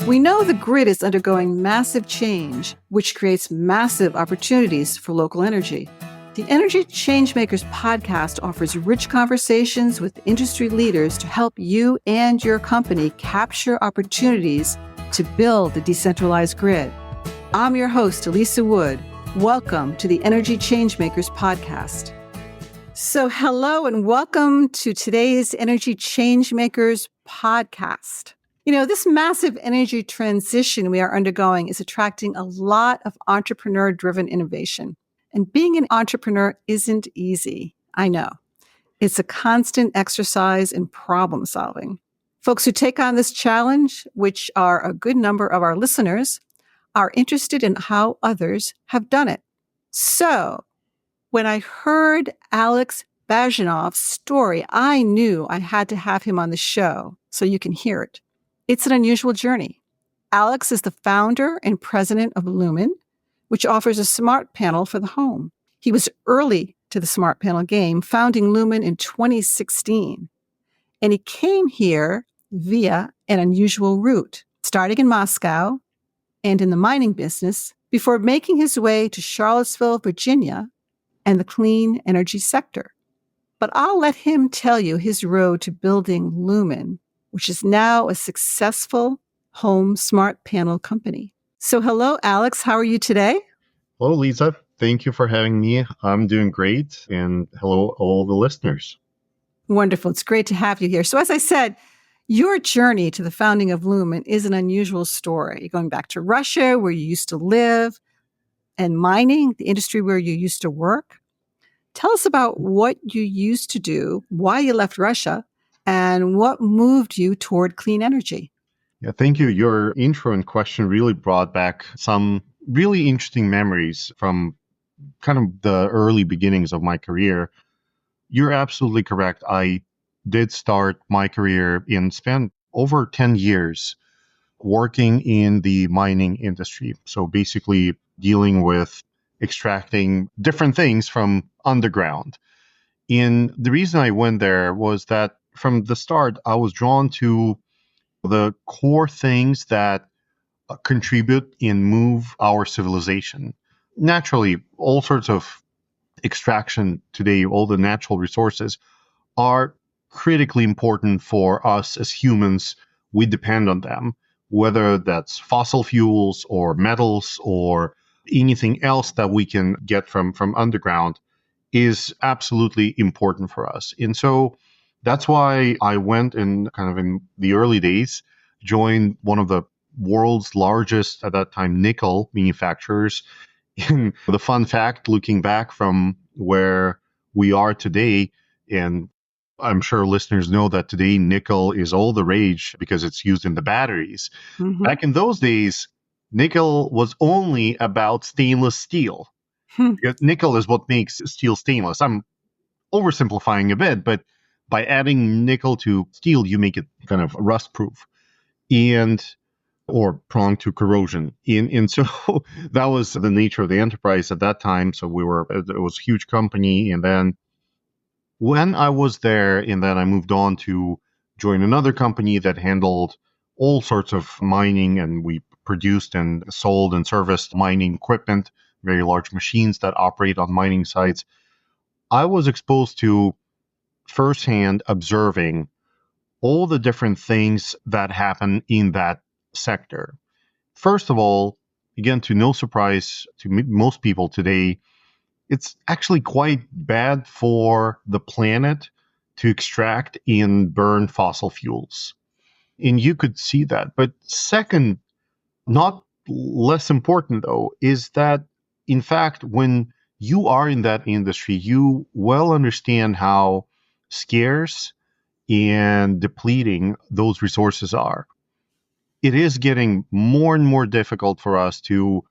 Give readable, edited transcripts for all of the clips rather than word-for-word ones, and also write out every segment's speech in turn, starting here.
We know the grid is undergoing massive change, which creates massive opportunities for local energy. The Energy Changemakers podcast offers rich conversations with industry leaders to help you and your company capture opportunities to build the decentralized grid. I'm your host, Elisa Wood. Welcome to the Energy Changemakers podcast. So hello and welcome to today's Energy Changemakers podcast. You know, this massive energy transition we are undergoing is attracting a lot of entrepreneur-driven innovation. And being an entrepreneur isn't easy, I know. It's a constant exercise in problem solving. Folks who take on this challenge, which are a good number of our listeners, are interested in how others have done it. So, when I heard Alex Bazhinov's story, I knew I had to have him on the show so you can hear it. It's an unusual journey. Alex is the founder and president of Lumin, which offers a smart panel for the home. He was early to the smart panel game, founding Lumin in 2016. And he came here via an unusual route, starting in Moscow and in the mining business before making his way to Charlottesville, Virginia, and the clean energy sector. But I'll let him tell you his road to building Lumin, which is now a successful home smart panel company. So hello, Alex. How are you today? Hello, Lisa. Thank you for having me. I'm doing great. And hello, all the listeners. Wonderful. It's great to have you here. So as I said, your journey to the founding of Lumin is an unusual story. You're going back to Russia, where you used to live, and mining, the industry where you used to work. Tell us about what you used to do, why you left Russia, and what moved you toward clean energy. Yeah, thank you. Your intro and question really brought back some really interesting memories from kind of the early beginnings of my career. You're absolutely correct. I did start my career and spent over 10 years working in the mining industry. So basically dealing with extracting different things from underground. And the reason I went there was that from the start, I was drawn to the core things that contribute and move our civilization. Naturally, all sorts of extraction today, all the natural resources are critically important for us as humans. We depend on them, whether that's fossil fuels or metals or anything else that we can get from underground is absolutely important for us. And so that's why I went and kind of in the early days, joined one of the world's largest at that time nickel manufacturers. And the fun fact, looking back from where we are today, and I'm sure listeners know that today nickel is all the rage because it's used in the batteries. Mm-hmm. Back in those days, nickel was only about stainless steel. Nickel is what makes steel stainless. I'm oversimplifying a bit, but by adding nickel to steel, you make it kind of rust-proof or prone to corrosion. And so that was the nature of the enterprise at that time. So it was a huge company. And then when I was there, and then I moved on to join another company that handled all sorts of mining, and we produced and sold and serviced mining equipment, very large machines that operate on mining sites. I was exposed to firsthand observing all the different things that happen in that sector. First of all, again, to no surprise to most people today, it's actually quite bad for the planet to extract and burn fossil fuels. And you could see that. But second, not less important though, is that in fact, when you are in that industry, you well understand how scarce and depleting those resources are. It is getting more and more difficult for us to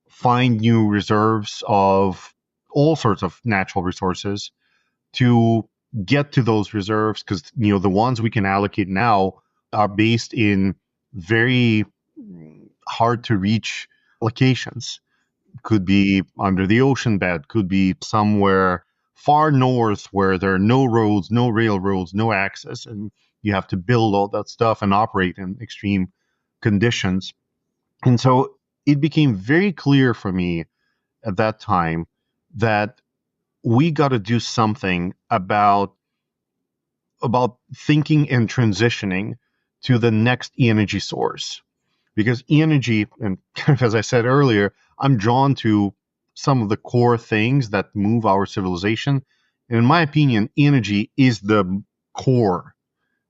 find new reserves of all sorts of natural resources, to get to those reserves, because the ones we can allocate now are based in very hard to reach locations. Could be under the ocean bed, could be somewhere far north where there are no roads, no railroads, no access, and you have to build all that stuff and operate in extreme conditions. And so it became very clear for me at that time that we got to do something about thinking and transitioning to the next energy source. Because energy, and as I said earlier, I'm drawn to some of the core things that move our civilization. And in my opinion, energy is the core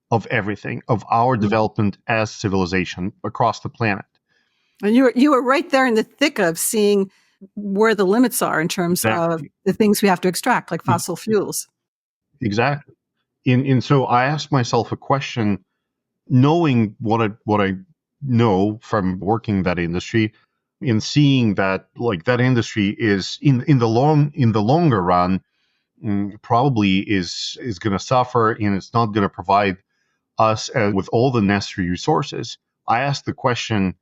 of everything, of our development as civilization across the planet. And you were right there in the thick of seeing where the limits are in terms of the things we have to extract, like fossil fuels. Exactly. And so I asked myself a question, knowing what I know from working in that industry, and seeing that like that industry is in the longer run probably is going to suffer, and it's not going to provide us with all the necessary resources. I asked the question,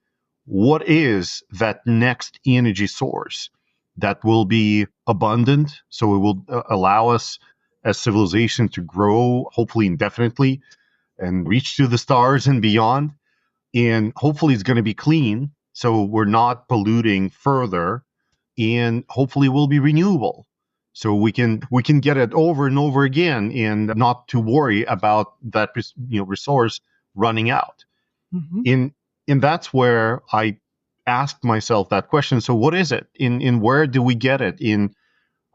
what is that next energy source that will be abundant, so it will allow us as civilization to grow, hopefully indefinitely, and reach to the stars and beyond. And hopefully it's going to be clean, so we're not polluting further, and hopefully will be renewable, so we can get it over and over again and not to worry about that resource running out. And that's where I asked myself that question. So what is it? In where do we get it?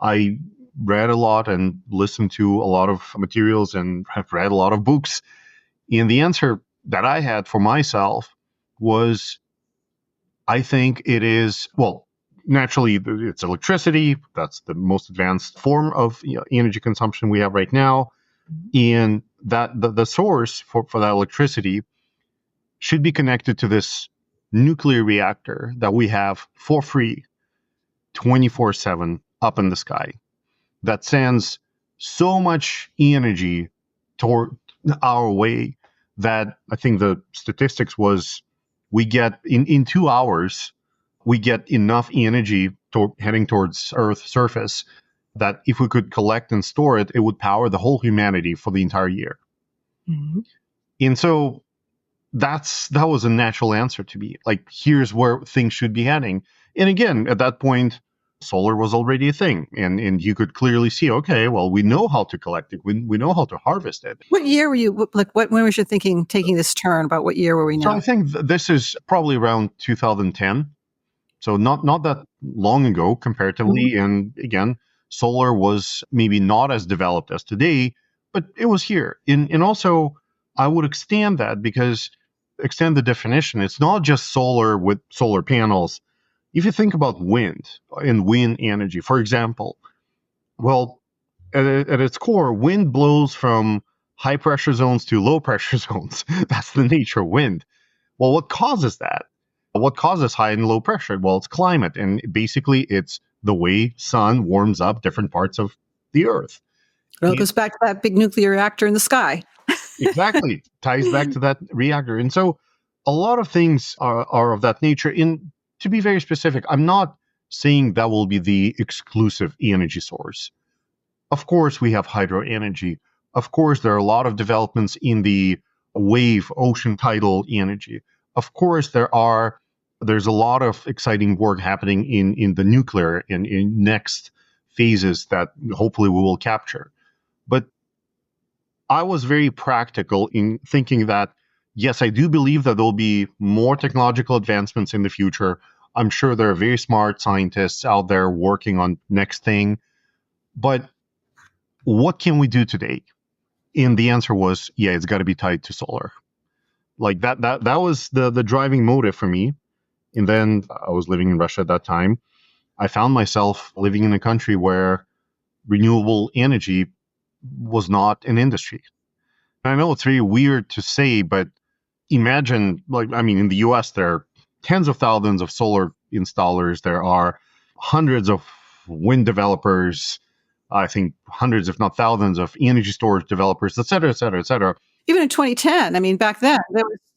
I read a lot and listened to a lot of materials and have read a lot of books. And the answer that I had for myself was, I think it is, well, naturally it's electricity. That's the most advanced form of energy consumption we have right now. And that the source for that electricity should be connected to this nuclear reactor that we have for free 24/7 up in the sky, that sends so much energy toward our way that I think the statistics was we get in 2 hours, we get enough energy heading towards Earth's surface that if we could collect and store it, it would power the whole humanity for the entire year. And so that was a natural answer to me. Like, here's where things should be heading. And again, at that point, solar was already a thing. And you could clearly see, okay, well, we know how to collect it. We know how to harvest it. What year were you, like, when was your thinking taking this turn? About what year were we now? So I think this is probably around 2010. So not that long ago comparatively. And again, solar was maybe not as developed as today, but it was here. And also, I would extend the definition. It's not just solar with solar panels. If you think about wind and wind energy, for example, well, at its core, wind blows from high pressure zones to low pressure zones. That's the nature of wind. Well, what causes that? What causes high and low pressure? Well, it's climate. And basically, it's the way sun warms up different parts of the earth. Well, it goes back to that big nuclear reactor in the sky. Exactly. Ties back to that reactor. And so a lot of things are of that nature. And to be very specific, I'm not saying that will be the exclusive energy source. Of course, we have hydro energy. Of course, there are a lot of developments in the wave, ocean tidal energy. Of course, there's a lot of exciting work happening in the nuclear in next phases that hopefully we will capture. But I was very practical in thinking that, yes, I do believe that there will be more technological advancements in the future. I'm sure there are very smart scientists out there working on next thing. But what can we do today? And the answer was, yeah, it's got to be tied to solar. Like that was the driving motive for me. And then I was living in Russia at that time. I found myself living in a country where renewable energy was not an industry. And I know it's very weird to say, but imagine, in the US, there are tens of thousands of solar installers. There are hundreds of wind developers, I think hundreds, if not thousands, of energy storage developers, et cetera, et cetera, et cetera. Even in 2010, back then,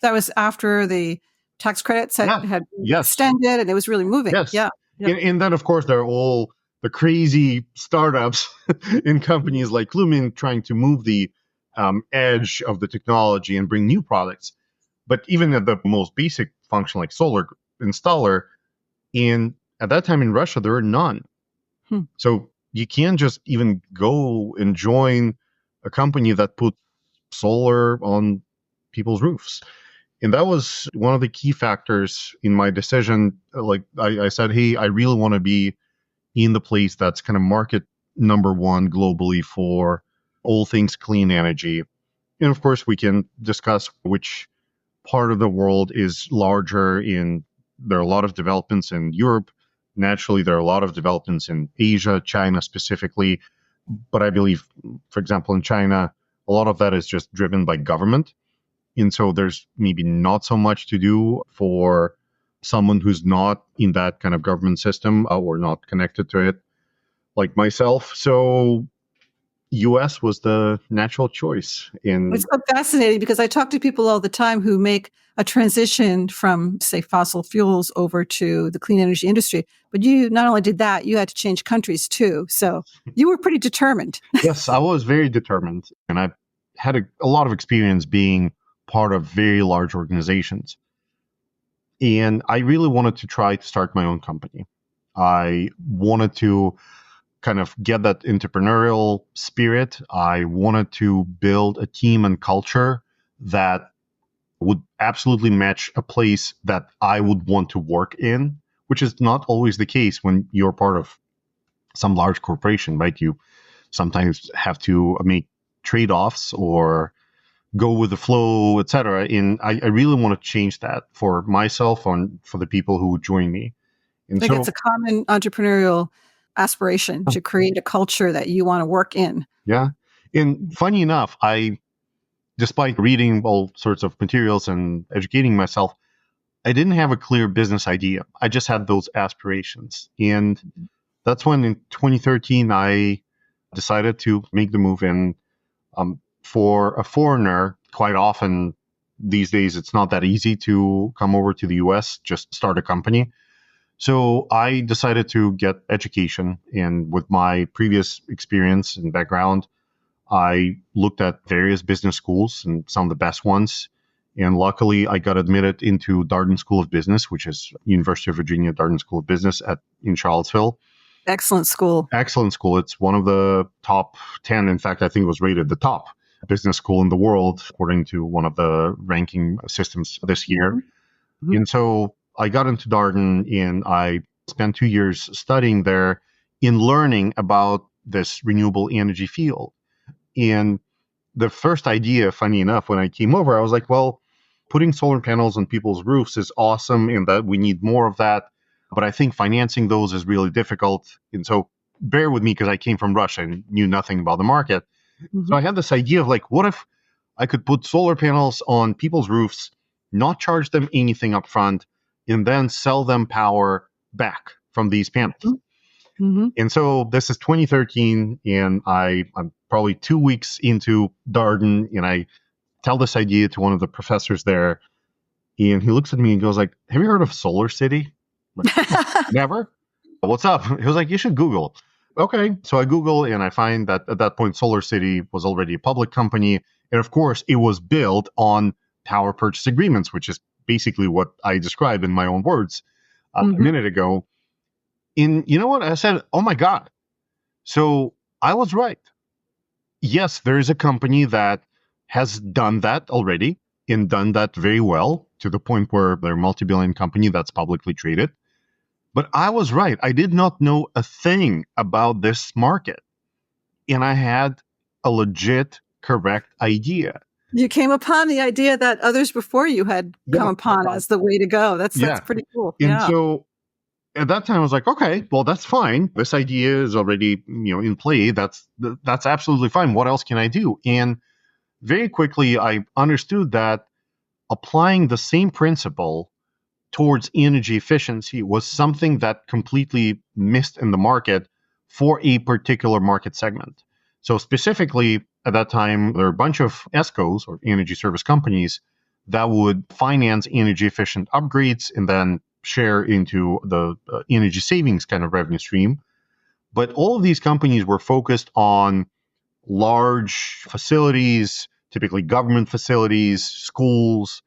that was after the tax credits had extended, and it was really moving. Yes. Yeah. And then, of course, there are all the crazy startups in companies like Lumin trying to move the edge of the technology and bring new products. But even at the most basic function like solar installer. And at that time in Russia, there were none. So you can't just even go and join a company that put solar on people's roofs. And that was one of the key factors in my decision. Like I said, hey, I really want to be in the place that's kind of market number one globally for all things clean energy. And of course, we can discuss which part of the world is larger. There are a lot of developments in Europe. Naturally, there are a lot of developments in Asia, China specifically. But I believe, for example, in China, a lot of that is just driven by government. And so there's maybe not so much to do for someone who's not in that kind of government system or not connected to it, like myself. So US was the natural choice. It's so fascinating because I talk to people all the time who make a transition from, say, fossil fuels over to the clean energy industry. But you not only did that, you had to change countries too. So you were pretty determined. Yes, I was very determined. And I had a lot of experience being part of very large organizations. And I really wanted to try to start my own company. I wanted to kind of get that entrepreneurial spirit. I wanted to build a team and culture that would absolutely match a place that I would want to work in, which is not always the case when you're part of some large corporation, right? You sometimes have to make trade-offs or go with the flow, etc. And I really want to change that for myself and for the people who would join me. And I think it's a common entrepreneurial aspiration to create a culture that you want to work in. Yeah. And funny enough, despite reading all sorts of materials and educating myself, I didn't have a clear business idea. I just had those aspirations. And that's when in 2013, I decided to make the move. And for a foreigner, quite often these days, it's not that easy to come over to the US, just start a company. So I decided to get education. And with my previous experience and background, I looked at various business schools and some of the best ones. And luckily, I got admitted into Darden School of Business, which is University of Virginia Darden School of Business in Charlottesville. Excellent school. Excellent school. It's one of the top 10. In fact, I think it was rated the top business school in the world, according to one of the ranking systems this year. Mm-hmm. And so I got into Darden and I spent 2 years studying there in learning about this renewable energy field. And the first idea, funny enough, when I came over, I was like, well, putting solar panels on people's roofs is awesome and that we need more of that. But I think financing those is really difficult. And so bear with me because I came from Russia and knew nothing about the market. Mm-hmm. So I had this idea of like, what if I could put solar panels on people's roofs, not charge them anything up front, and then sell them power back from these panels. Mm-hmm. And so this is 2013, and I'm probably 2 weeks into Darden, and I tell this idea to one of the professors there, and he looks at me and goes like, have you heard of Solar City? Like, never? What's up? He was like, you should Google. Okay. So I Google, and I find that at that point, Solar City was already a public company. And of course, it was built on power purchase agreements, which is basically what I described in my own words a minute ago. And you know what? I said, oh my God. So I was right. Yes, there is a company that has done that already and done that very well to the point where they're a multi-billion company that's publicly traded. But I was right. I did not know a thing about this market. And I had a legit, correct idea. You came upon the idea that others before you had come upon as the way to go. That's pretty cool. And so at that time, I was like, okay, well, that's fine. This idea is already, in play. That's absolutely fine. What else can I do? And very quickly, I understood that applying the same principle towards energy efficiency was something that completely missed in the market for a particular market segment. So specifically, at that time, there were a bunch of ESCOs, or energy service companies, that would finance energy efficient upgrades and then share into the energy savings kind of revenue stream. But all of these companies were focused on large facilities, typically government facilities, schools.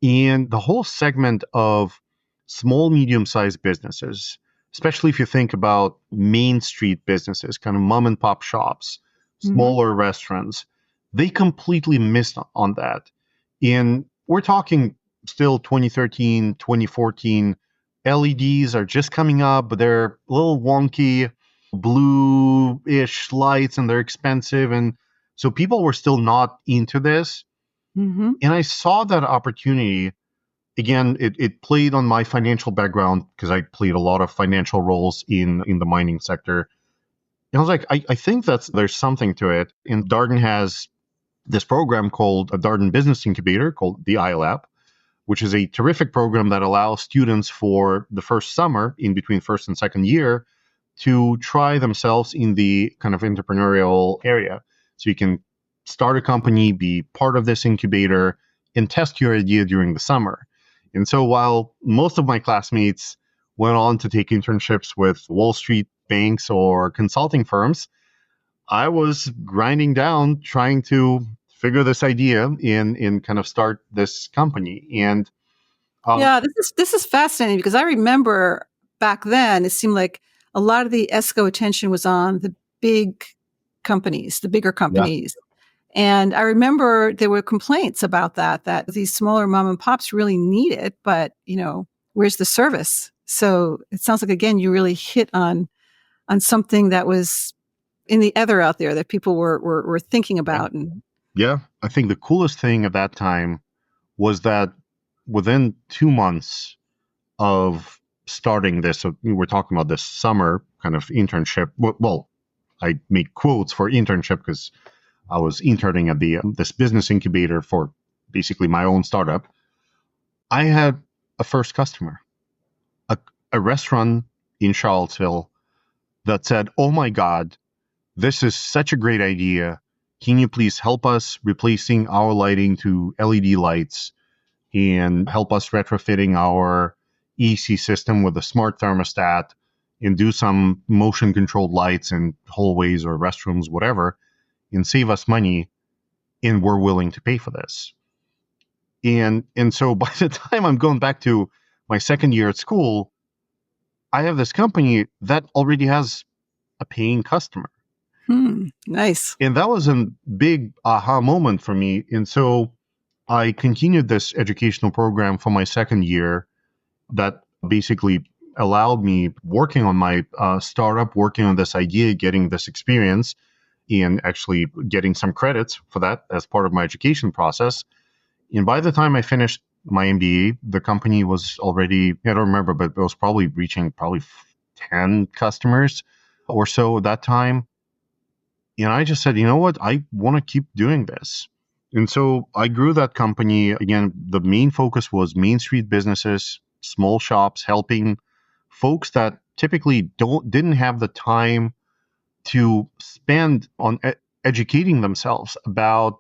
And the whole segment of small, medium-sized businesses, especially if you think about main street businesses, kind of mom and pop shops, smaller restaurants, they completely missed on that. And we're talking still 2013, 2014. LEDs are just coming up, but they're a little wonky, blue-ish lights, and they're expensive. And so people were still not into this. Mm-hmm. And I saw that opportunity. Again, it played on my financial background because I played a lot of financial roles in the mining sector. And I was like, I think there's something to it. And Darden has this program called a Darden Business Incubator called the iLab, which is a terrific program that allows students for the first summer in between first and second year to try themselves in the kind of entrepreneurial area. So you can start a company, be part of this incubator, and test your idea during the summer. And so while most of my classmates went on to take internships with Wall Street banks or consulting firms, I was grinding down trying to figure this idea in kind of start this company. And Yeah, this is fascinating because I remember back then it seemed like a lot of the ESCO attention was on the big companies, the bigger companies. And I remember there were complaints about that these smaller mom and pops really need it, but where's the service? So it sounds like, again, you really hit on something that was in the ether out there that people were thinking about. And yeah, I think the coolest thing at that time was that within 2 months of starting this, so we were talking about this summer kind of internship. Well, I made quotes for internship because I was interning at this business incubator for basically my own startup. I had a first customer, a restaurant in Charlottesville that said, "Oh my God, this is such a great idea. Can you please help us replacing our lighting to LED lights and help us retrofitting our EC system with a smart thermostat and do some motion controlled lights in hallways or restrooms, whatever, and save us money, and we're willing to pay for this." And so by the time I'm going back to my second year at school, I have this company that already has a paying customer. Nice. And that was a big aha moment for me. And so I continued this educational program for my second year that basically allowed me working on my startup, working on this idea, getting this experience, and actually getting some credits for that as part of my education process. And by the time I finished my MBA, the company was already, I don't remember, but it was probably reaching 10 customers or so at that time. And I just said, you know what? I want to keep doing this. And so I grew that company. Again, the main focus was Main Street businesses, small shops, helping folks that typically didn't have the time to spend on educating themselves about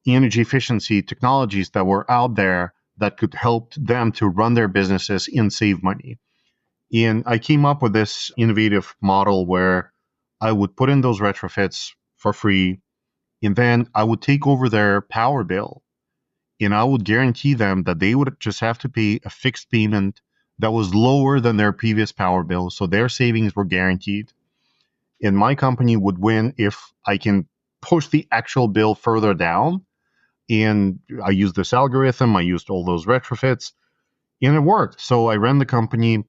energy efficiency technologies that were out there that could help them to run their businesses and save money. And I came up with this innovative model where I would put in those retrofits for free, and then I would take over their power bill, and I would guarantee them that they would just have to pay a fixed payment that was lower than their previous power bill. So their savings were guaranteed. And my company would win if I can push the actual bill further down. And I used this algorithm, I used all those retrofits, and it worked. So I ran the company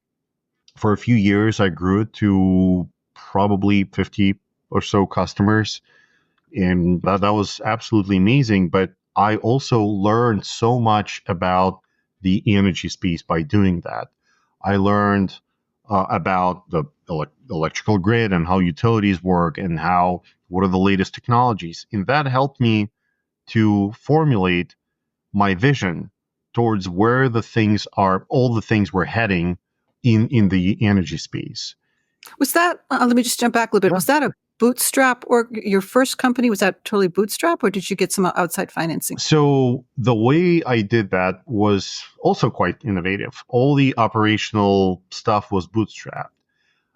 for a few years. I grew it to probably 50 or so customers. And that was absolutely amazing. But I also learned so much about the energy space by doing that. I learned about the electrical grid and how utilities work and what are the latest technologies. And that helped me to formulate my vision towards where all the things we're heading in the energy space. Was that, let me just jump back a little bit. Yeah. Was that a bootstrap, or your first company, was that totally bootstrap, or did you get some outside financing? So the way I did that was also quite innovative. All the operational stuff was bootstrapped.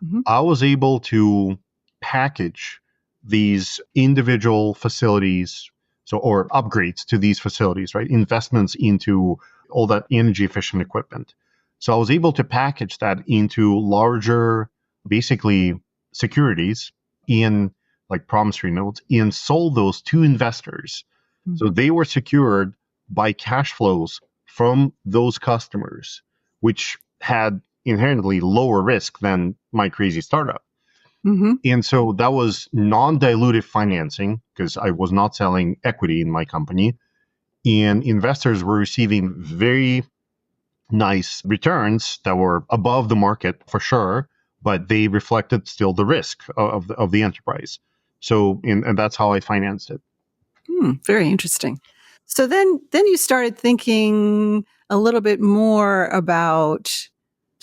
Mm-hmm. I was able to package these individual facilities, or upgrades to these facilities, right? Investments into all that energy efficient equipment. So I was able to package that into larger, basically securities in like promissory notes and sold those to investors. So they were secured by cash flows from those customers, which had inherently lower risk than my crazy startup. Mm-hmm. And so that was non-dilutive financing because I was not selling equity in my company. And investors were receiving very nice returns that were above the market for sure, but they reflected still the risk of the enterprise. So, and that's how I financed it. Very interesting. So then you started thinking a little bit more about.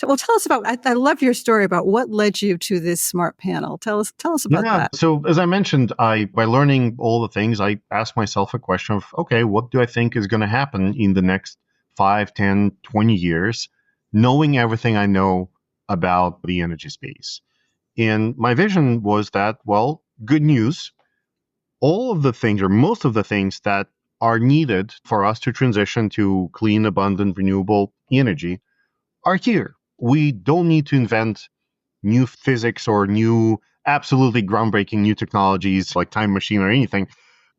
Well, tell us about. I love your story about what led you to this smart panel. Tell us about Yeah. that. So as I mentioned, by learning all the things, I asked myself a question of, okay, what do I think is going to happen in the next 5, 10, 20 years, knowing everything I know about the energy space? And my vision was that, well, good news, all of the things or most of the things that are needed for us to transition to clean, abundant, renewable energy are here. We don't need to invent new physics or new, absolutely groundbreaking new technologies like time machine or anything.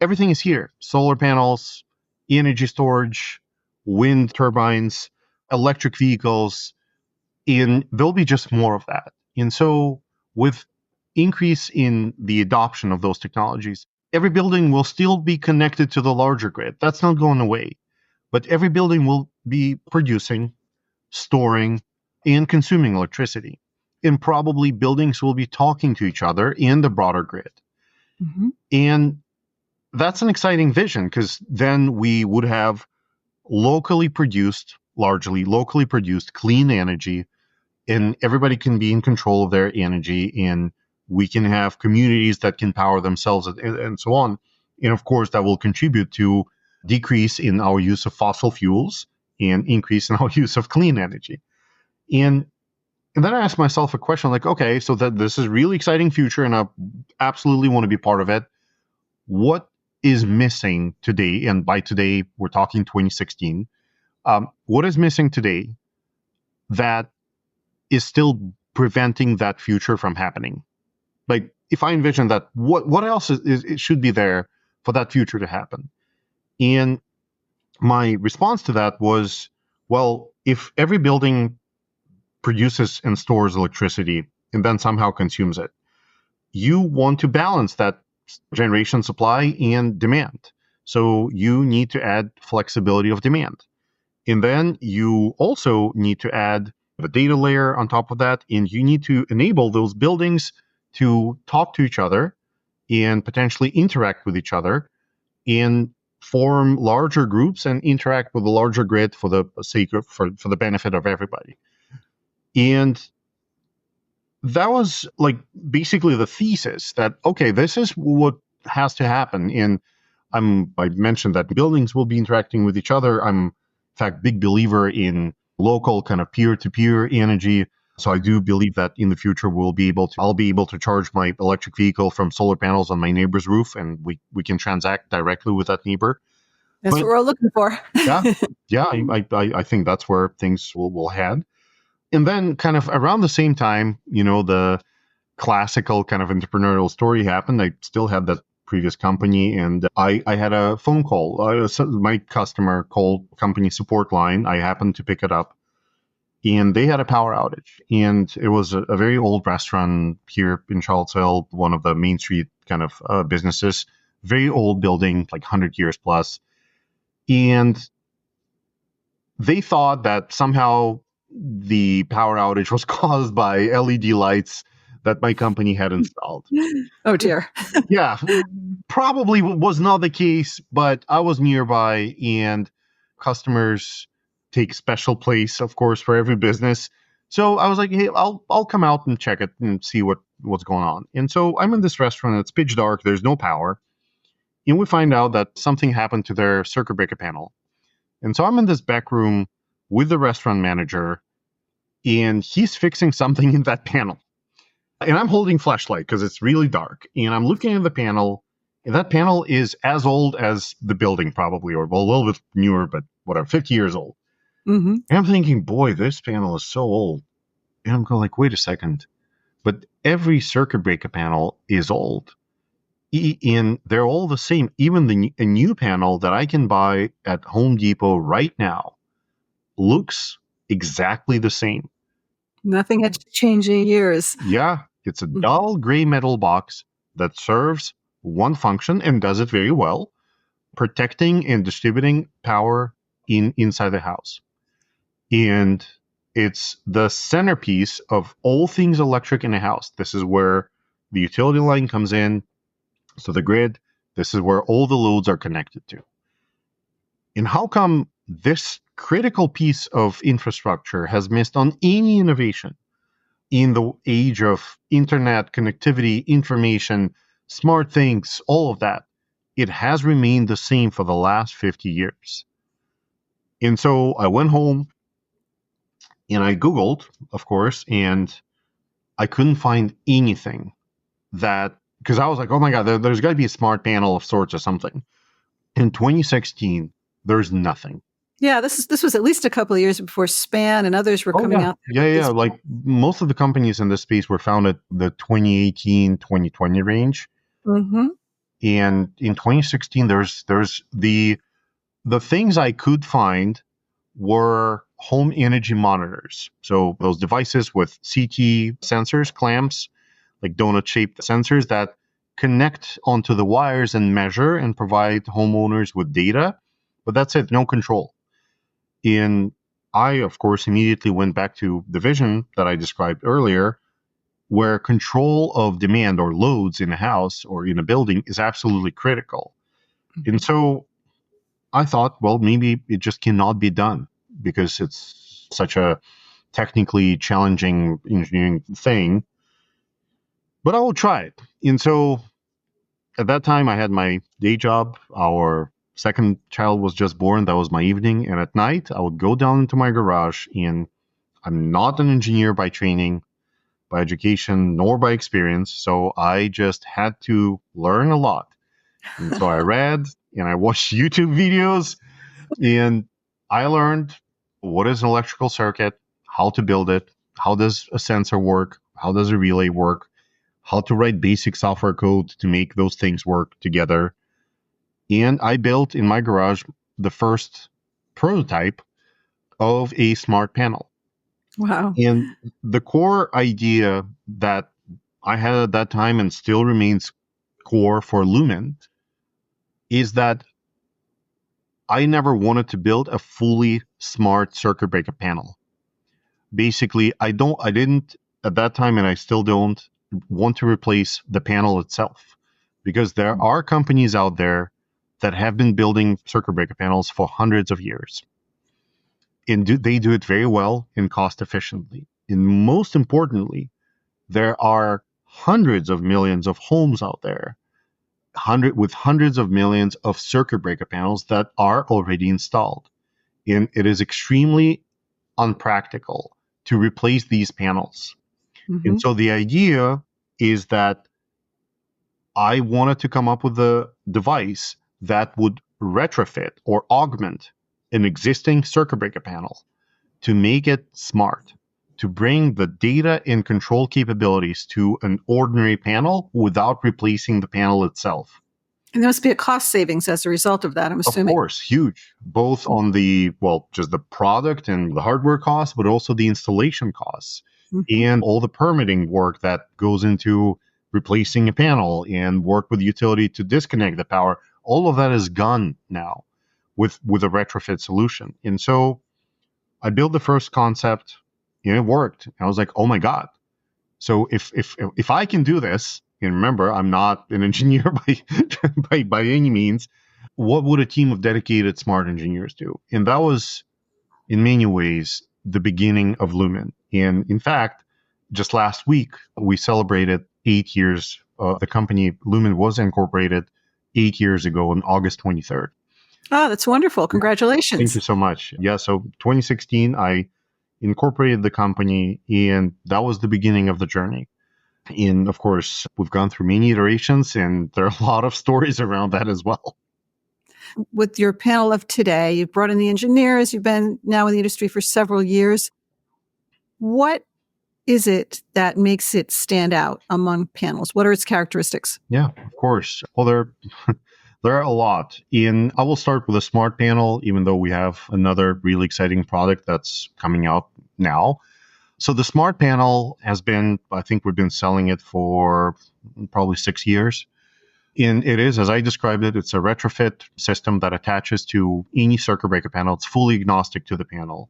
Everything is here. Solar panels, energy storage, wind turbines, electric vehicles, and there'll be just more of that. And so with increase in the adoption of those technologies, every building will still be connected to the larger grid. That's not going away. But every building will be producing, storing, and consuming electricity. And probably buildings will be talking to each other in the broader grid. Mm-hmm. And that's an exciting vision because then we would have largely locally produced clean energy, and everybody can be in control of their energy, and we can have communities that can power themselves and so on. And of course, that will contribute to decrease in our use of fossil fuels and increase in our use of clean energy. And then I asked myself a question like, okay, so that this is a really exciting future and I absolutely want to be part of it. What is missing today? And by today, we're talking 2016. What is missing today that is still preventing that future from happening? Like, if I envision that, what else it should be there for that future to happen? And my response to that was, well, if every building produces and stores electricity and then somehow consumes it, you want to balance that generation supply and demand. So you need to add flexibility of demand. And then you also need to add the data layer on top of that, and you need to enable those buildings to talk to each other and potentially interact with each other and form larger groups and interact with the larger grid for the sake of for the benefit of everybody. And that was like basically the thesis that, okay, this is what has to happen. And I mentioned that buildings will be interacting with each other. I'm in fact big believer in local kind of peer-to-peer energy. So I do believe that in the future I'll be able to charge my electric vehicle from solar panels on my neighbor's roof, and we can transact directly with that neighbor. That's what we're looking for. yeah, I think that's where things will head. And then kind of around the same time, the classical kind of entrepreneurial story happened. I still had that previous company, and I had a phone call. My customer called company support line. I happened to pick it up, and they had a power outage. And it was a very old restaurant here in Charlottesville, one of the Main Street kind of businesses, very old building, like 100 years plus. And they thought that somehow the power outage was caused by LED lights that my company had installed. Oh, dear. Yeah, probably was not the case, but I was nearby, and customers take special place, of course, for every business. So I was like, hey, I'll come out and check it and see what's going on. And so I'm in this restaurant. It's pitch dark. There's no power. And we find out that something happened to their circuit breaker panel. And so I'm in this back room with the restaurant manager, and he's fixing something in that panel. And I'm holding flashlight because it's really dark. And I'm looking at the panel, and that panel is as old as the building probably, or a little bit newer, but whatever, 50 years old. Mm-hmm. And I'm thinking, boy, this panel is so old. And I'm going like, wait a second. But every circuit breaker panel is old. And they're all the same. Even a new panel that I can buy at Home Depot right now looks exactly the same. Nothing had changed in years. Yeah, it's a dull gray metal box that serves one function and does it very well, protecting and distributing power inside the house. And it's the centerpiece of all things electric in a house. This is where the utility line comes in, so the grid. This is where all the loads are connected to. And how come this critical piece of infrastructure has missed on any innovation in the age of internet connectivity, information, smart things, all of that? It has remained the same for the last 50 years. And so I went home and I Googled, of course, and I couldn't find anything that, because I was like, oh my God, there's got to be a smart panel of sorts or something. In 2016, there's nothing. Yeah, this was at least a couple of years before Span and others were coming out. Yeah. Like most of the companies in this space were founded the 2018, 2020 range. Mm-hmm. And in 2016, there's the things I could find were home energy monitors. So those devices with CT sensors, clamps, like donut-shaped sensors that connect onto the wires and measure and provide homeowners with data. But that's it, no control. And I, of course, immediately went back to the vision that I described earlier, where control of demand or loads in a house or in a building is absolutely critical. Mm-hmm. And so I thought, well, maybe it just cannot be done because it's such a technically challenging engineering thing. But I will try it. And so at that time, I had my day job. Our second child was just born. That was my evening. And at night, I would go down into my garage. And I'm not an engineer by training, by education, nor by experience. So I just had to learn a lot. And so I read and I watched YouTube videos. And I learned what is an electrical circuit, how to build it, how does a sensor work, how does a relay work, how to write basic software code to make those things work together. And I built in my garage the first prototype of a smart panel. Wow. And the core idea that I had at that time and still remains core for Lumin is that I never wanted to build a fully smart circuit breaker panel. Basically, I didn't at that time, and I still don't want to replace the panel itself, because there are companies out there that have been building circuit breaker panels for hundreds of years. And they do it very well and cost efficiently. And most importantly, there are hundreds of millions of homes out there, with hundreds of millions of circuit breaker panels that are already installed. And it is extremely unpractical to replace these panels. Mm-hmm. And so the idea is that I wanted to come up with a device that would retrofit or augment an existing circuit breaker panel to make it smart, to bring the data and control capabilities to an ordinary panel without replacing the panel itself. And there must be a cost savings as a result of that, I'm assuming. Of course, huge, both on just the product and the hardware costs, but also the installation costs, mm-hmm. and all the permitting work that goes into replacing a panel and work with the utility to disconnect the power. All of that is gone now with a retrofit solution. And so I built the first concept and it worked. I was like, oh my God. So if I can do this, and remember, I'm not an engineer by any means, what would a team of dedicated smart engineers do? And that was, in many ways, the beginning of Lumin. And in fact, just last week, we celebrated 8 years. The company Lumin was incorporated 8 years ago on August 23rd. Oh, that's wonderful. Congratulations. Thank you so much. Yeah, so 2016, I incorporated the company, and that was the beginning of the journey. And of course, we've gone through many iterations, and there are a lot of stories around that as well. With your panel of today, you've brought in the engineers, you've been now in the industry for several years. What is it that makes it stand out among panels? What are its characteristics? Yeah, of course. Well, there are a lot. I will start with a smart panel, even though we have another really exciting product that's coming out now. So the smart panel has been, I think we've been selling it for probably 6 years. And it is, as I described it, it's a retrofit system that attaches to any circuit breaker panel. It's fully agnostic to the panel.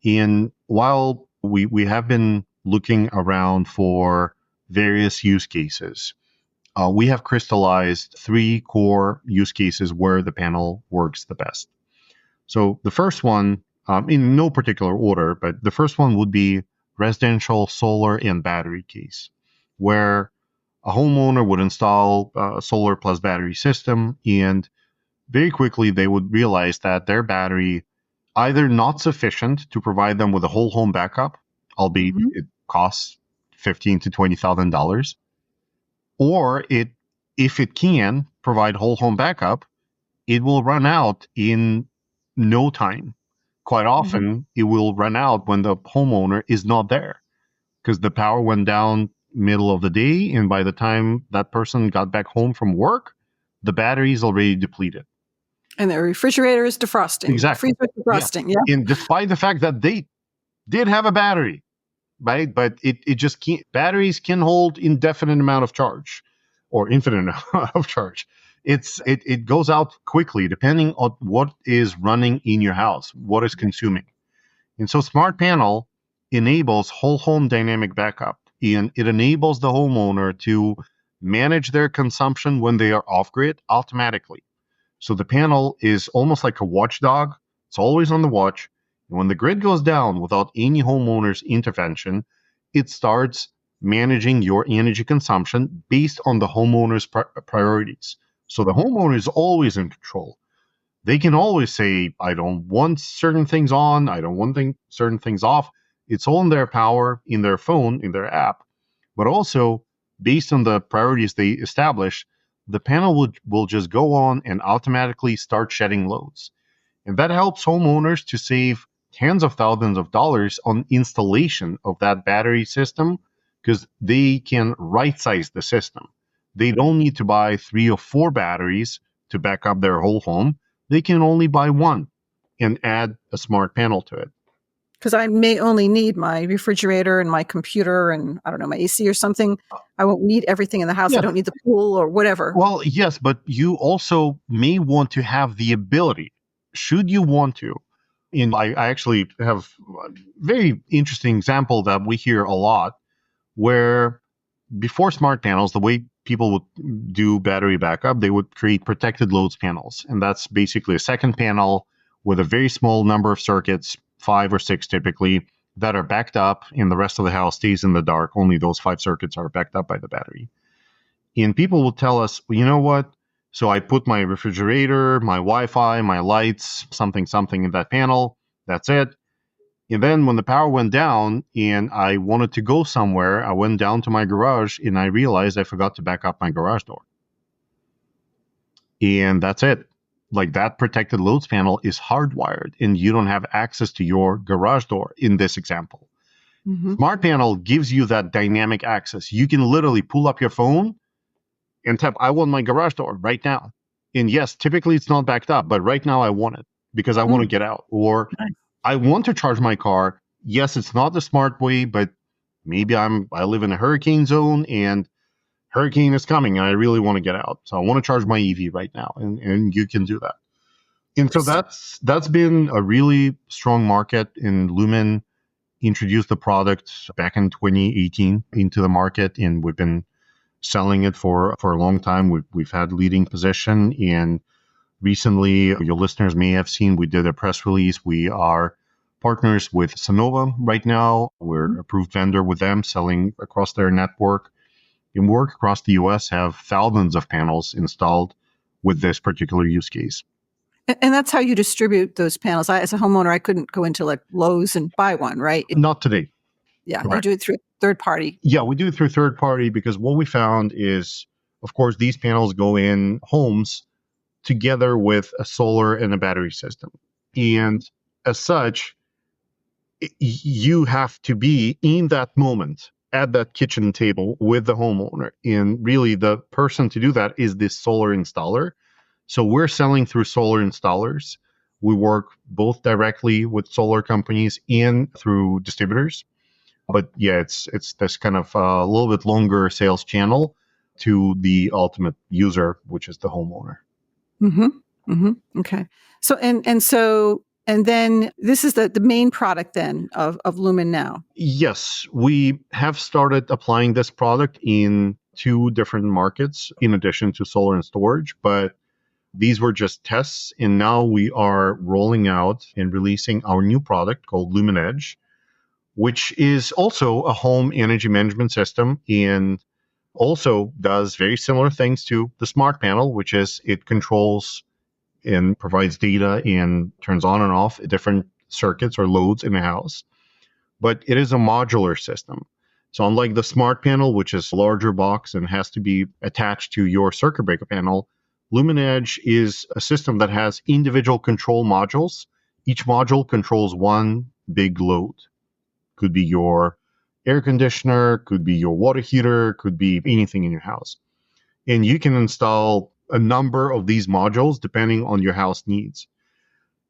And while we have been looking around for various use cases, we have crystallized 3 core use cases where the panel works the best. So the first one, in no particular order, but the first one would be residential solar and battery case, where a homeowner would install a solar plus battery system, and very quickly they would realize that their battery either not sufficient to provide them with a whole home backup, albeit it costs $15,000 to $20,000, or if it can provide whole home backup, it will run out in no time. Quite often, it will run out when the homeowner is not there because the power went down middle of the day, and by the time that person got back home from work, the battery is already depleted. And the refrigerator is defrosting. Exactly. Freezer defrosting, yeah. And despite the fact that they did have a battery, right? But it just can't. Batteries can hold indefinite amount of charge or infinite amount of charge. It goes out quickly depending on what is running in your house, what is consuming. And so Smart Panel enables whole home dynamic backup, and it enables the homeowner to manage their consumption when they are off grid automatically. So the panel is almost like a watchdog. It's always on the watch. And when the grid goes down without any homeowner's intervention, it starts managing your energy consumption based on the homeowner's priorities. So the homeowner is always in control. They can always say, I don't want certain things on, I don't want certain things off. It's all in their power, in their phone, in their app. But also, based on the priorities they establish, the panel will just go on and automatically start shedding loads. And that helps homeowners to save tens of thousands of dollars on installation of that battery system because they can right-size the system. They don't need to buy 3 or 4 batteries to back up their whole home. They can only buy one and add a smart panel to it. Because I may only need my refrigerator and my computer and, I don't know, my AC or something. I won't need everything in the house. Yeah. I don't need the pool or whatever. Well, yes, but you also may want to have the ability, should you want to. And I actually have a very interesting example that we hear a lot, where before smart panels, the way people would do battery backup, they would create protected loads panels. And that's basically a second panel with a very small number of circuits, 5 or 6 typically, that are backed up, and the rest of the house stays in the dark. Only those 5 circuits are backed up by the battery. And people will tell us, well, you know what? So I put my refrigerator, my Wi-Fi, my lights, something in that panel. That's it. And then when the power went down and I wanted to go somewhere, I went down to my garage and I realized I forgot to back up my garage door. And that's it. Like, that protected loads panel is hardwired and you don't have access to your garage door in this example. Smart panel gives you that dynamic access. You can literally pull up your phone and tap, I want my garage door right now. And yes, typically it's not backed up, but right now I want it because I want to get out. Or I want to charge my car. Yes, it's not the smart way, but maybe I live in a hurricane zone and hurricane is coming and I really want to get out. So I want to charge my EV right now. And you can do that. And so that's been a really strong market. And Lumin introduced the product back in 2018 into the market, and we've been selling it for a long time. We've had leading position, and recently, your listeners may have seen, we did a press release. We are partners with Sonova right now. We're approved vendor with them, selling across their network. And work across the U.S. have thousands of panels installed with this particular use case. And that's how you distribute those panels. As a homeowner, I couldn't go into like Lowe's and buy one, right? Not today. Yeah, correct. You do it through third party. Yeah, we do it through third party because what we found is, of course, these panels go in homes together with a solar and a battery system. And as such, you have to be in that moment at that kitchen table with the homeowner. And really, the person to do that is this solar installer. So we're selling through solar installers. We work both directly with solar companies and through distributors. But yeah, it's this kind of a little bit longer sales channel to the ultimate user, which is the homeowner. Mm-hmm. Mm-hmm. Okay. So and then this is the main product then of Lumin now. Yes, we have started applying this product in 2 different markets in addition to solar and storage, but these were just tests. And now we are rolling out and releasing our new product called LuminEdge, which is also a home energy management system and also does very similar things to the smart panel, which is it controls and provides data and turns on and off different circuits or loads in a house. But it is a modular system. So unlike the smart panel, which is a larger box and has to be attached to your circuit breaker panel, LuminEdge is a system that has individual control modules. Each module controls one big load. Could be your air conditioner, could be your water heater, could be anything in your house. And you can install a number of these modules depending on your house needs.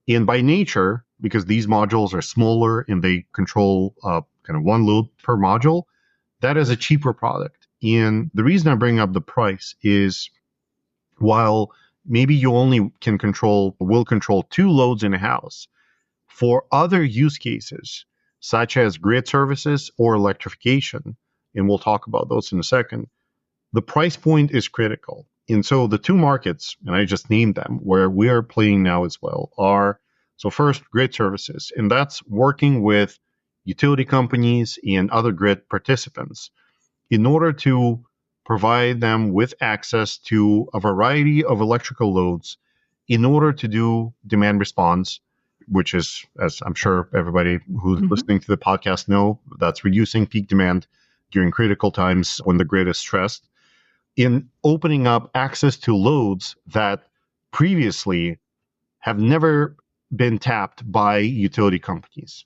And by nature, because these modules are smaller and they control kind of one load per module, that is a cheaper product. And the reason I bring up the price is while maybe you only will control 2 loads in a house, for other use cases, such as grid services or electrification, and we'll talk about those in a second, the price point is critical. And so the 2 markets, and I just named them, where we are playing now as well, are, so first, grid services. And that's working with utility companies and other grid participants in order to provide them with access to a variety of electrical loads in order to do demand response, which is, as I'm sure everybody who's listening to the podcast know, that's reducing peak demand during critical times when the grid is stressed, in opening up access to loads that previously have never been tapped by utility companies.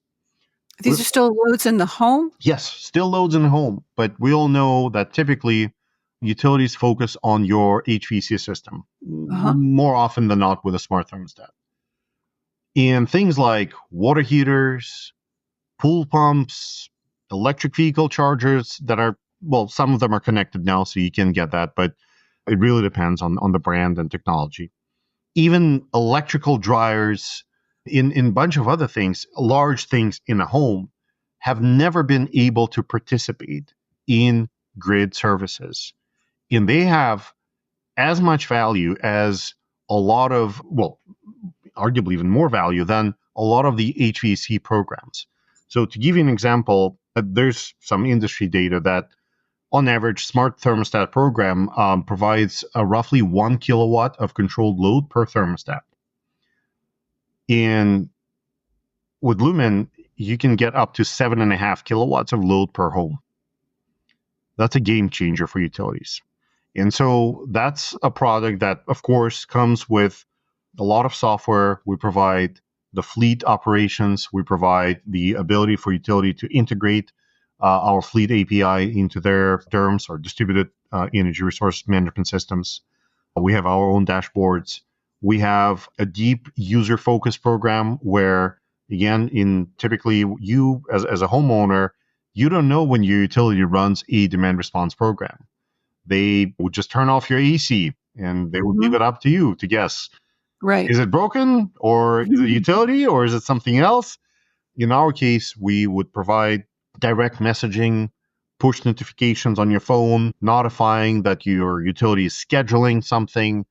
These are still loads in the home? Yes, still loads in the home, but we all know that typically utilities focus on your HVAC system more often than not with a smart thermostat. And things like water heaters, pool pumps, electric vehicle chargers that are, well, some of them are connected now, so you can get that, but it really depends on the brand and technology. Even electrical dryers, in a bunch of other things, large things in a home, have never been able to participate in grid services. And they have as much value as a lot of, well, arguably even more value than a lot of the HVAC programs. So to give you an example, there's some industry data that on average, smart thermostat program provides a roughly 1 kilowatt of controlled load per thermostat. And with Lumin, you can get up to 7.5 kilowatts of load per home. That's a game changer for utilities. And so that's a product that, of course, comes with a lot of software. We provide the fleet operations. We provide the ability for utility to integrate our fleet API into their terms or distributed energy resource management systems. We have our own dashboards. We have a deep user-focused program where, again, typically you as a homeowner, you don't know when your utility runs a demand response program. They would just turn off your AC and they would leave it up to you to guess. Right. Is it broken, or is it utility, or is it something else? In our case, we would provide direct messaging, push notifications on your phone, notifying that your utility is scheduling something,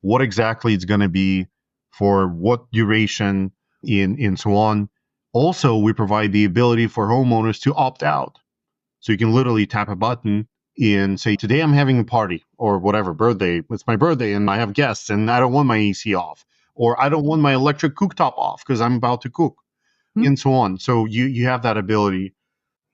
what exactly it's going to be, for what duration, and so on. Also, we provide the ability for homeowners to opt out. So you can literally tap a button and say, today I'm having a party or whatever, birthday. It's my birthday and I have guests and I don't want my AC off, or I don't want my electric cooktop off because I'm about to cook, and so on. So you have that ability.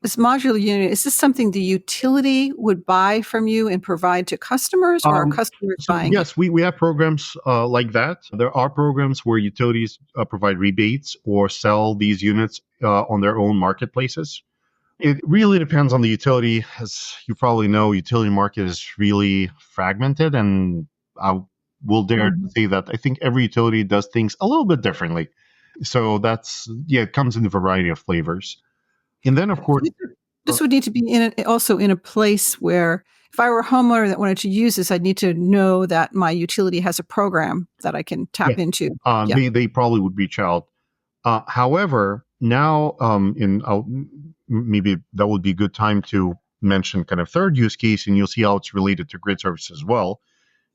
This modular unit, is this something the utility would buy from you and provide to customers, or are customers So buying it? yes, we have programs like that. There are programs where utilities provide rebates or sell these units on their own marketplaces. It really depends on the utility. As you probably know, utility market is really fragmented, and I will dare to say that I think every utility does things a little bit differently. So it comes in a variety of flavors. And then, of course, This would need to be also in a place where, if I were a homeowner that wanted to use this, I'd need to know that my utility has a program that I can tap yes, into. Yeah. they probably would reach out. However, now maybe that would be a good time to mention kind of third use case, and you'll see how it's related to grid services as well.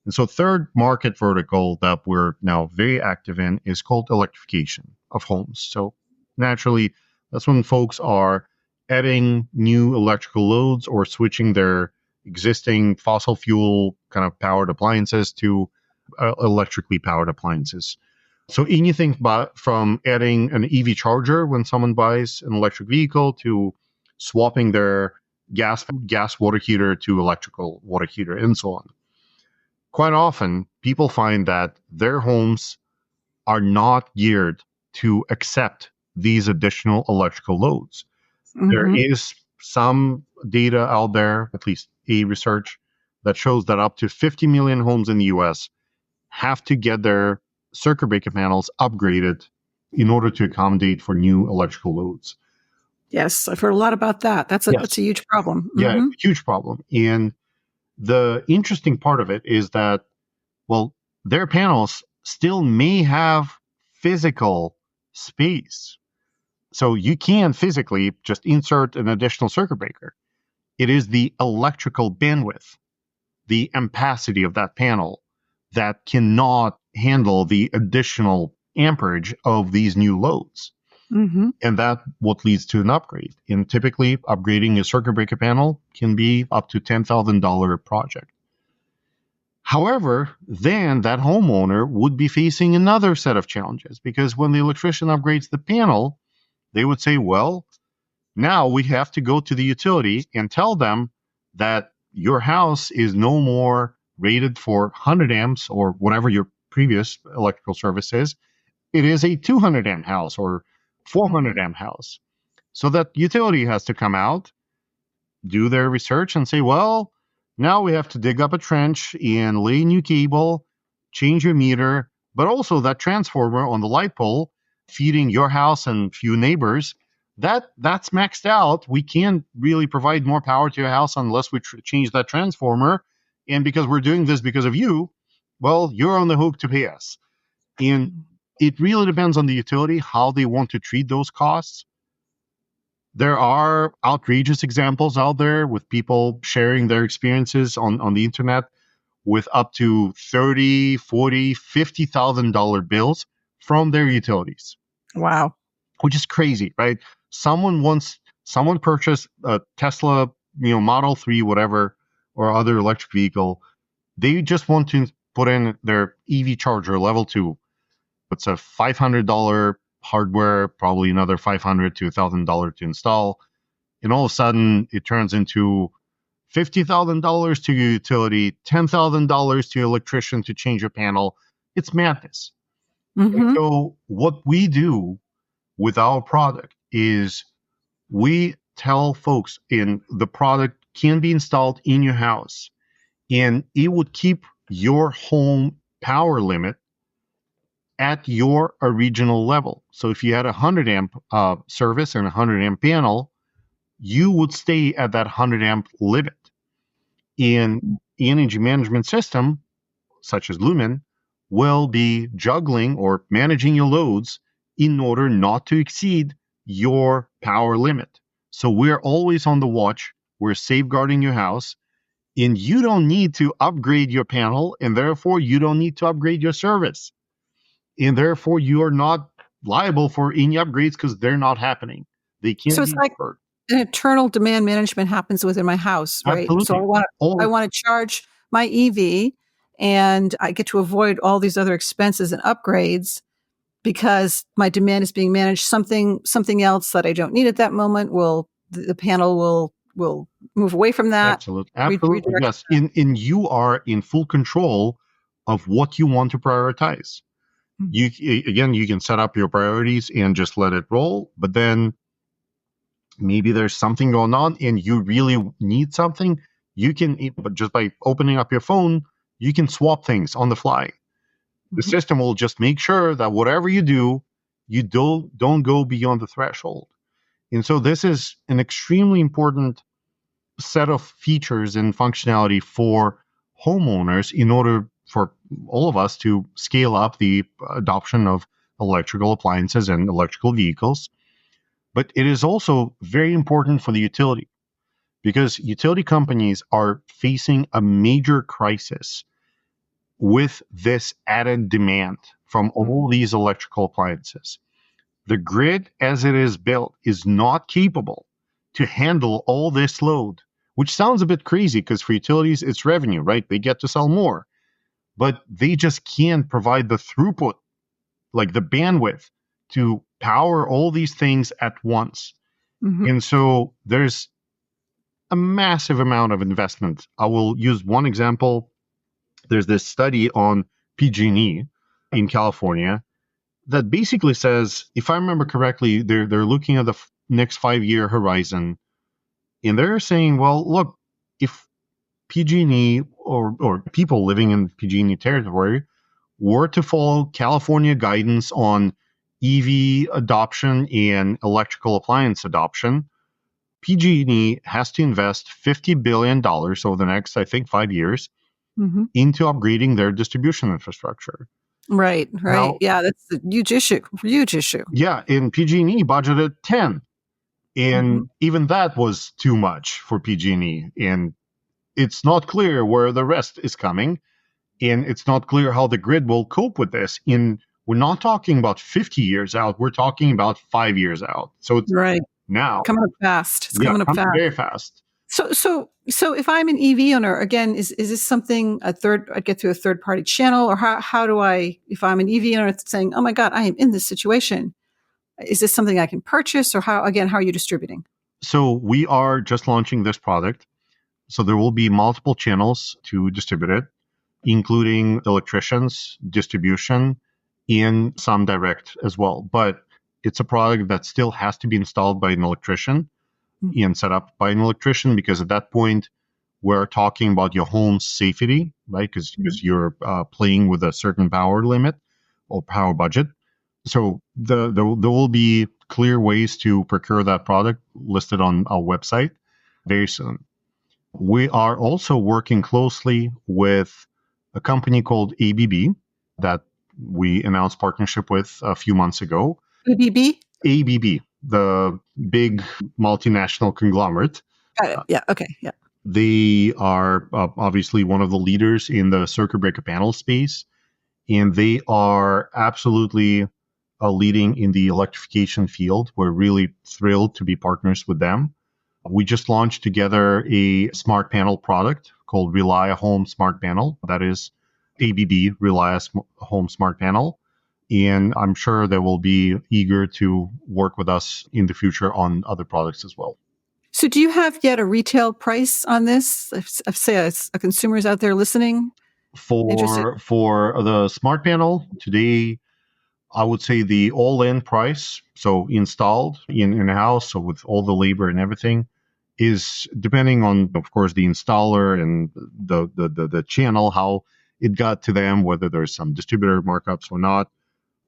And so, third market vertical that we're now very active in is called electrification of homes. So, naturally, that's when folks are adding new electrical loads or switching their existing fossil fuel kind of powered appliances to electrically powered appliances. So, anything from adding an EV charger when someone buys an electric vehicle to swapping their gas water heater to electrical water heater and so on. Quite often, people find that their homes are not geared to accept these additional electrical loads. There is some data out there, at least a research, that shows that up to 50 million homes in the US have to get their circuit breaker panels upgraded in order to accommodate for new electrical loads. Yes, I've heard a lot about that. That's a huge problem. Yeah, huge problem. And the interesting part of it is that, well, their panels still may have physical space. So you can physically just insert an additional circuit breaker. It is the electrical bandwidth, the ampacity of that panel that cannot handle the additional amperage of these new loads. And that what leads to an upgrade. And typically, upgrading a circuit breaker panel can be up to $10,000 project. However, then that homeowner would be facing another set of challenges, because when the electrician upgrades the panel, they would say, well, now we have to go to the utility and tell them that your house is no more rated for 100 amps or whatever your previous electrical service is. It is a 200 amp house or 400 amp house. So that utility has to come out, do their research, and say, well, now we have to dig up a trench and lay a new cable, change your meter, but also that transformer on the light pole feeding your house and few neighbors, that's maxed out. We can't really provide more power to your house unless we change that transformer. And because we're doing this because of you, well, you're on the hook to pay us. And it really depends on the utility how they want to treat those costs. There are outrageous examples out there with people sharing their experiences on the internet with up to $30,000, $40,000, $50,000 bills from their utilities. Wow. Which is crazy, right? Someone purchased a Tesla, Model 3, whatever, or other electric vehicle. They just want to put in their EV charger level 2. It's a $500 hardware, probably another $500 to $1,000 to install. And all of a sudden, it turns into $50,000 to your utility, $10,000 to your electrician to change your panel. It's madness. And so what we do with our product is we tell folks the product can be installed in your house, and it would keep your home power limit at your original level. So if you had a 100 amp service and a 100 amp panel, you would stay at that 100 amp limit. And the energy management system, such as Lumin, will be juggling or managing your loads in order not to exceed your power limit. So we're always on the watch. We're safeguarding your house, and you don't need to upgrade your panel, and therefore you don't need to upgrade your service. And therefore you are not liable for any upgrades because they're not happening. They can't So it's be like deferred. an internal demand management happens within my house, right? Absolutely. So I want to charge my EV, and I get to avoid all these other expenses and upgrades because my demand is being managed. Something else that I don't need at that moment will the panel will move away from that. Absolutely. Yes. In you are in full control of what you want to prioritize. You can set up your priorities and just let it roll, but then maybe there's something going on and you really need something, but just by opening up your phone, you can swap things on the fly. The system will just make sure that whatever you do, you don't go beyond the threshold. And so this is an extremely important set of features and functionality for homeowners in order for all of us to scale up the adoption of electrical appliances and electrical vehicles. But it is also very important for the utility, because utility companies are facing a major crisis with this added demand from all these electrical appliances. The grid as it is built is not capable to handle all this load, which sounds a bit crazy because for utilities, it's revenue, right? They get to sell more, but they just can't provide the throughput, like the bandwidth to power all these things at once. And so there's a massive amount of investment. I will use one example. There's this study on PG&E in California that basically says, if I remember correctly, they're looking at the next 5-year horizon, and they're saying, well, look, if PG&E or people living in PG&E territory were to follow California guidance on EV adoption and electrical appliance adoption, PG&E has to invest $50 billion over the next, I think, 5 years into upgrading their distribution infrastructure. Right. Now, yeah, that's a huge issue. Yeah, and PG&E budgeted 10. And even that was too much for PG&E. And it's not clear where the rest is coming. And it's not clear how the grid will cope with this. We're not talking about 50 years out. We're talking about 5 years out. So it's now. Coming up fast. It's coming up fast. Very fast. So if I'm an EV owner, again, is this something I'd get through a third party channel, or how do I, if I'm an EV owner saying, oh my God, I am in this situation, is this something I can purchase, or how are you distributing? So we are just launching this product. So there will be multiple channels to distribute it, including electricians, distribution, and some direct as well. But it's a product that still has to be installed by an electrician and set up by an electrician, because at that point, we're talking about your home's safety, right? Because you're playing with a certain power limit or power budget. So there will be clear ways to procure that product listed on our website very soon. We are also working closely with a company called ABB that we announced partnership with a few months ago. ABB? ABB, the big multinational conglomerate. Got it. Yeah. Okay. Yeah. They are obviously one of the leaders in the circuit breaker panel space, and they are absolutely leading in the electrification field. We're really thrilled to be partners with them. We just launched together a smart panel product called Rely Home Smart Panel. That is ABB Rely Home Smart Panel. And I'm sure they will be eager to work with us in the future on other products as well. So do you have yet a retail price on this? If say a consumer's out there listening? For the smart panel, today, I would say the all-in price, so installed in a house, so with all the labor and everything, is depending on, of course, the installer and the channel, how it got to them, whether there's some distributor markups or not.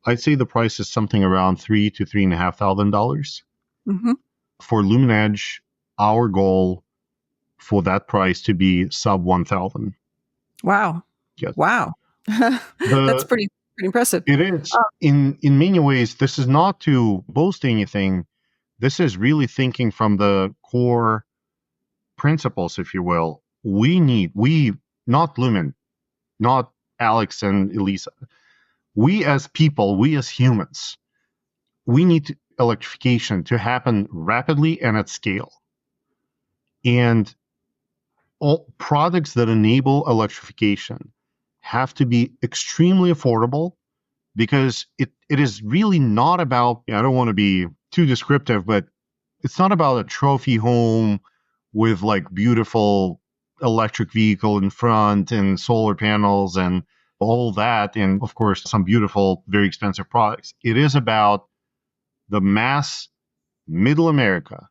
I'd say the price is something around $3,000 to $3,500. For LuminEdge, our goal for that price to be sub $1,000. Wow! Yes. Wow! That's pretty impressive. It is. In many ways, this is not to boast anything. This is really thinking from the core principles, if you will. We, not Lumin, not Alex and Elisa. We as people, we as humans, we need electrification to happen rapidly and at scale. And all products that enable electrification have to be extremely affordable, because it is really not about, I don't want to be too descriptive, but It's not about a trophy home with like beautiful electric vehicle in front and solar panels and all that, and of course some beautiful, very expensive products. It is about the mass middle America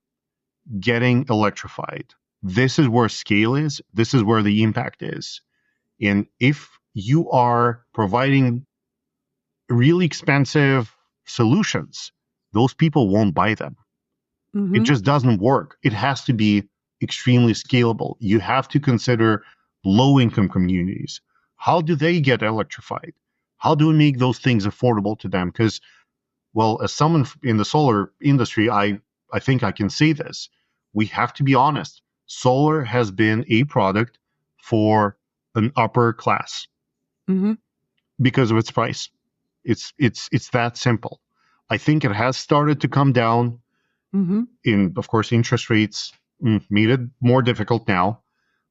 getting electrified. This is where scale is. This is where the impact is. And if you are providing really expensive solutions, those people won't buy them. It just doesn't work. It has to be extremely scalable. You have to consider low-income communities. How do they get electrified? How do we make those things affordable to them? Because, well, as someone in the solar industry, I think I can say this. We have to be honest. Solar has been a product for an upper class because of its price. It's that simple. I think it has started to come down. In, of course, interest rates made it more difficult now,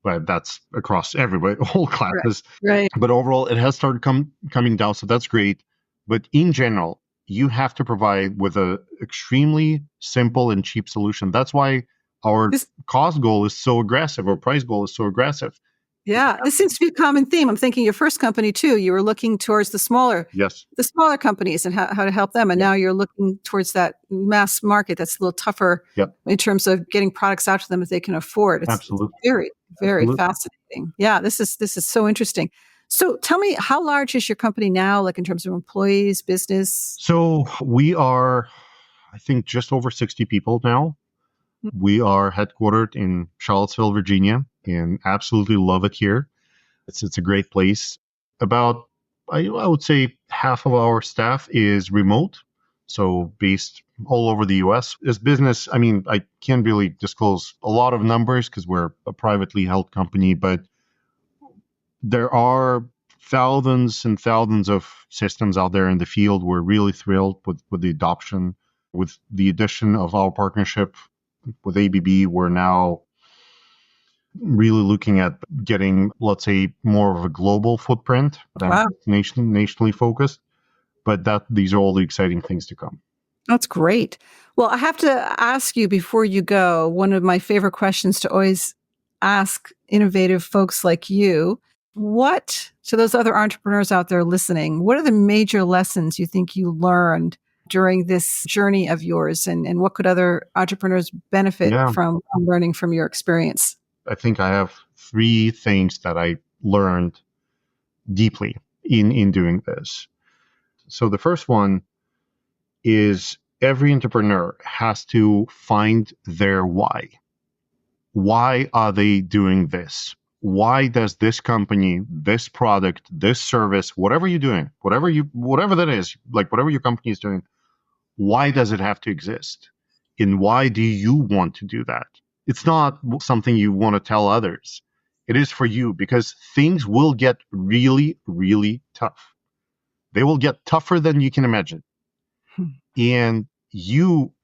but that's across everybody, all classes. Right. But overall, it has started coming down, so that's great. But in general, you have to provide with a extremely simple and cheap solution. That's why our cost goal is so aggressive, or price goal is so aggressive. Yeah, this seems to be a common theme. I'm thinking your first company too, you were looking towards the smaller companies and how to help them. And now you're looking towards that mass market that's a little tougher in terms of getting products out to them that they can afford. It's very, very fascinating. Yeah, this is so interesting. So tell me, how large is your company now, like in terms of employees, business? So we are, I think, just over 60 people now. We are headquartered in Charlottesville, Virginia, and absolutely love it here. It's a great place. About, I would say, half of our staff is remote, so based all over the U.S. As business, I mean, I can't really disclose a lot of numbers because we're a privately held company, but there are thousands and thousands of systems out there in the field. We're really thrilled with the adoption. With the addition of our partnership with ABB, we're now really looking at getting, let's say, more of a global footprint than nationally focused. But these are all the exciting things to come. That's great. Well, I have to ask you before you go, one of my favorite questions to always ask innovative folks like you, to those other entrepreneurs out there listening, what are the major lessons you think you learned during this journey of yours, and what could other entrepreneurs benefit from learning from your experience? I think I have 3 things that I learned deeply in doing this. So the first one is every entrepreneur has to find their why. Why are they doing this? Why does this company, this product, this service, whatever you're doing, whatever that is, like whatever your company is doing, why does it have to exist? And why do you want to do that? It's not something you want to tell others. It is for you, because things will get really, really tough. They will get tougher than you can imagine. And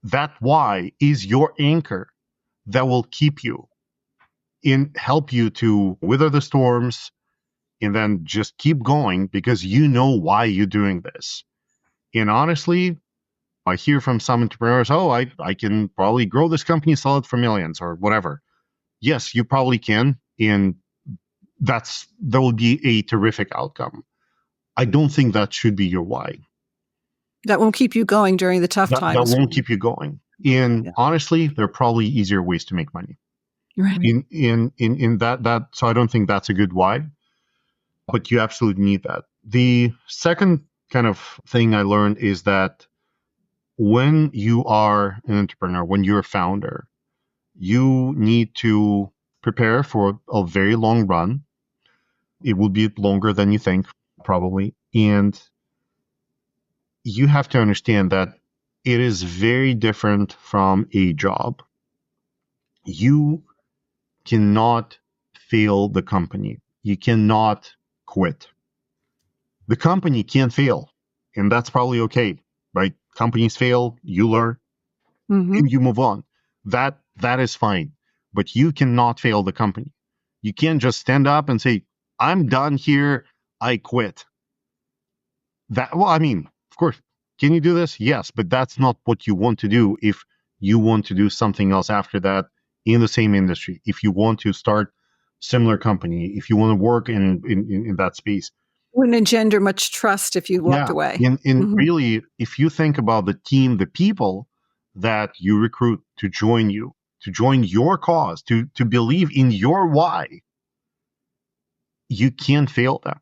that why is your anchor that will keep you and help you to weather the storms and then just keep going, because you know why you're doing this. And honestly, I hear from some entrepreneurs, I can probably grow this company, sell it for millions or whatever. Yes, you probably can. And that will be a terrific outcome. I don't think that should be your why. That won't keep you going during the tough times. That won't keep you going. And honestly, there are probably easier ways to make money. Right. In that, so I don't think that's a good why, but you absolutely need that. The second kind of thing I learned is that when you are an entrepreneur, when you're a founder, you need to prepare for a very long run. It will be longer than you think, probably. And you have to understand that it is very different from a job. You cannot fail the company. You cannot quit. The company can't fail, and that's probably okay, right? Companies fail, you learn, and you move on. That is fine, but you cannot fail the company. You can't just stand up and say, I'm done here, I quit. Of course, can you do this? Yes, but that's not what you want to do if you want to do something else after that in the same industry, if you want to start similar company, if you want to work in that space. Wouldn't engender much trust if you walked away. And really, if you think about the team, the people that you recruit to join you, to join your cause, to believe in your why, you can't fail them.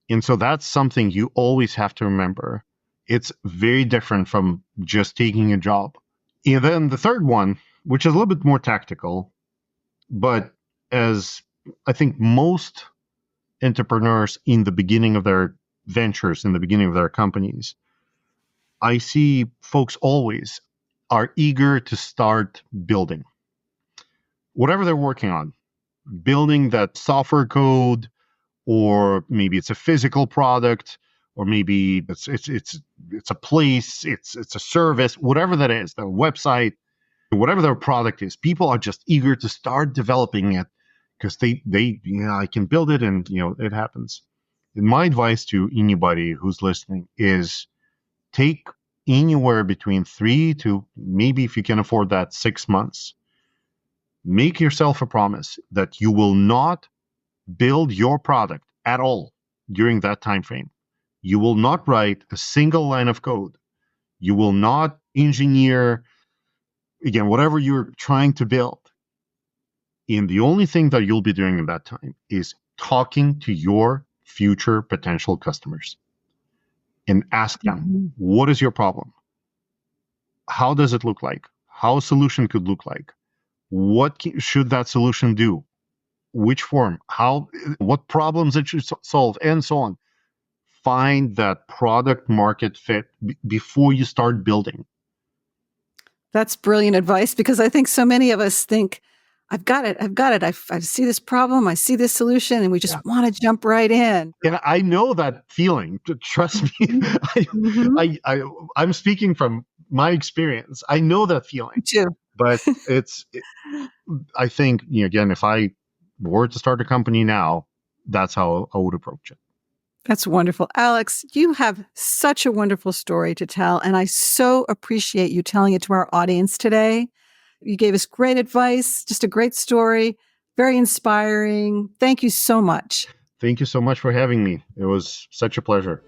And so that's something you always have to remember. It's very different from just taking a job. And then the third one, which is a little bit more tactical, but as I think most entrepreneurs in the beginning of their ventures, in the beginning of their companies, I see folks always are eager to start building whatever they're working on, building that software code, or maybe it's a physical product, or maybe it's a place, it's a service, whatever that is, the website, whatever their product is. People are just eager to start developing it because they I can build it, and it happens. And my advice to anybody who's listening is take anywhere between 3 to, maybe if you can afford that, 6 months. Make yourself a promise that you will not build your product at all during that time frame. You will not write a single line of code. You will not engineer, again, whatever you're trying to build. And the only thing that you'll be doing in that time is talking to your future potential customers and ask them, what is your problem? How does it look like? How a solution could look like? What should that solution do? Which form? What problems it should solve, and so on. Find that product market fit before you start building. That's brilliant advice, because I think so many of us think, I've got it. I see this problem. I see this solution, and we just want to jump right in. And I know that feeling. Trust me. I'm speaking from my experience. I know that feeling. Me too. But I think, again, if I were to start a company now, that's how I would approach it. That's wonderful. Alex, you have such a wonderful story to tell, and I so appreciate you telling it to our audience today. You gave us great advice, just a great story, very inspiring. Thank you so much. Thank you so much for having me. It was such a pleasure.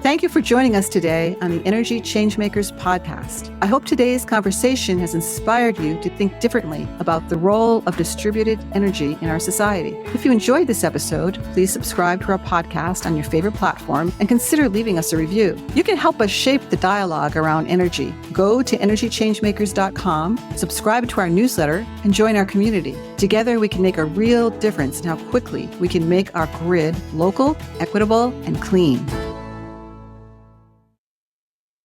Thank you for joining us today on the Energy Changemakers podcast. I hope today's conversation has inspired you to think differently about the role of distributed energy in our society. If you enjoyed this episode, please subscribe to our podcast on your favorite platform and consider leaving us a review. You can help us shape the dialogue around energy. Go to energychangemakers.com, subscribe to our newsletter, and join our community. Together, we can make a real difference in how quickly we can make our grid local, equitable, and clean.